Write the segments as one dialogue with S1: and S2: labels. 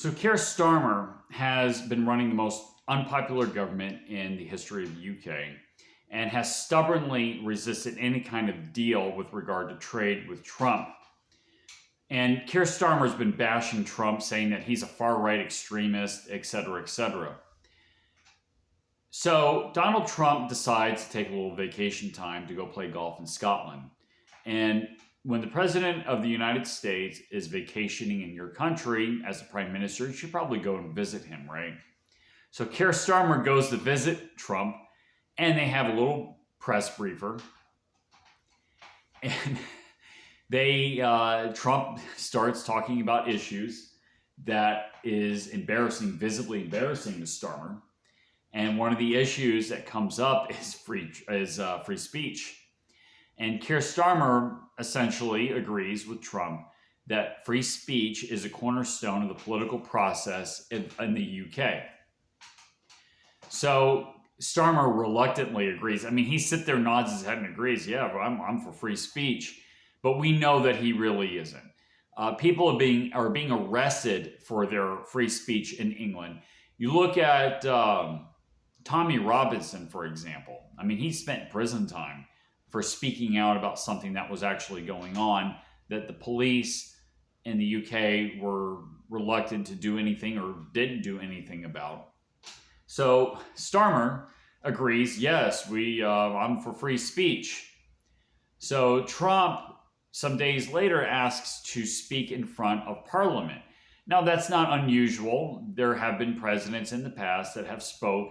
S1: So Keir Starmer has been running the most unpopular government in the history of the UK and has stubbornly resisted any kind of deal with regard to trade with Trump. And Keir Starmer has been bashing Trump, saying that he's a far-right extremist, et cetera, et cetera. So Donald Trump decides to take a little vacation time to go play golf in Scotland. And when the president of the United States is vacationing in your country as the prime minister, you should probably go and visit him, right? So Keir Starmer goes to visit Trump, and they have a little press briefer. And Trump starts talking about issues that is embarrassing, visibly embarrassing to Starmer. And one of the issues that comes up is free speech. And Keir Starmer essentially agrees with Trump that free speech is a cornerstone of the political process in the UK. So Starmer reluctantly agrees. I mean, he sits there, nods his head, and agrees, yeah, I'm for free speech. But we know that he really isn't. People are being arrested for their free speech in England. You look at Tommy Robinson, for example. I mean, he spent prison time for speaking out about something that was actually going on that the police in the UK were reluctant to do anything or didn't do anything about. So Starmer agrees, yes, I'm for free speech. So Trump, some days later, asks to speak in front of Parliament. Now, that's not unusual. There have been presidents in the past that have spoke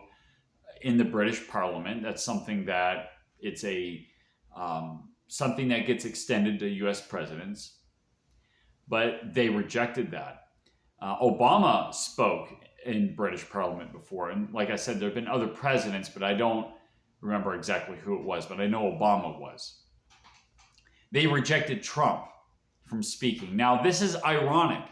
S1: in the British Parliament. That's something that something that gets extended to U.S. presidents, but they rejected that. Obama spoke in British Parliament before, and like I said, there have been other presidents, but I don't remember exactly who it was, but I know Obama was. They rejected Trump from speaking. Now, this is ironic.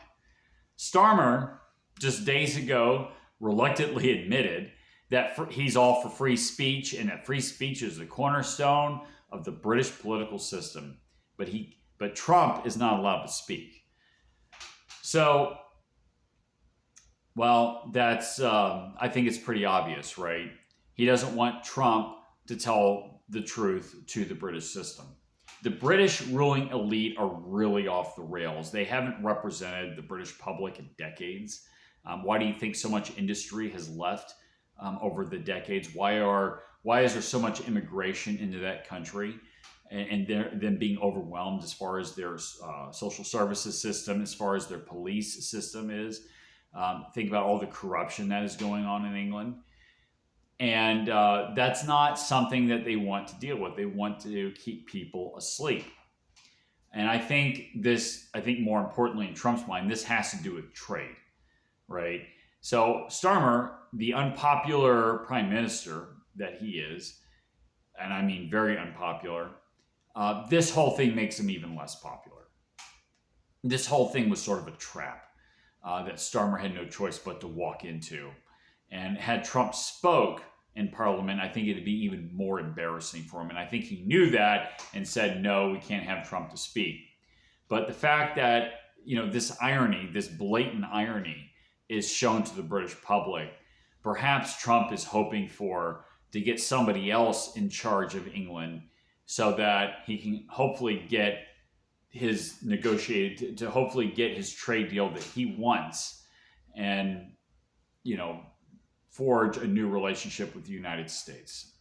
S1: Starmer, just days ago, reluctantly admitted that he's all for free speech and that free speech is the cornerstone of the British political system. But Trump is not allowed to speak. So, well, that's I think it's pretty obvious, right? He doesn't want Trump to tell the truth to the British system. The British ruling elite are really off the rails. They haven't represented the British public in decades. Why do you think so much industry has left over the decades? Why is there so much immigration into that country and them being overwhelmed as far as their social services system, as far as their police system is? Think about all the corruption that is going on in England. And that's not something that they want to deal with. They want to keep people asleep. And I think more importantly in Trump's mind, this has to do with trade, right? So Starmer, the unpopular prime minister that he is, and I mean very unpopular, this whole thing makes him even less popular. This whole thing was sort of a trap that Starmer had no choice but to walk into. And had Trump spoke in Parliament, I think it'd be even more embarrassing for him. And I think he knew that and said, no, we can't have Trump to speak. But the fact that, this irony, this blatant irony is shown to the British public, perhaps Trump is hoping to get somebody else in charge of England so that he can hopefully get his trade deal that he wants and, forge a new relationship with the United States.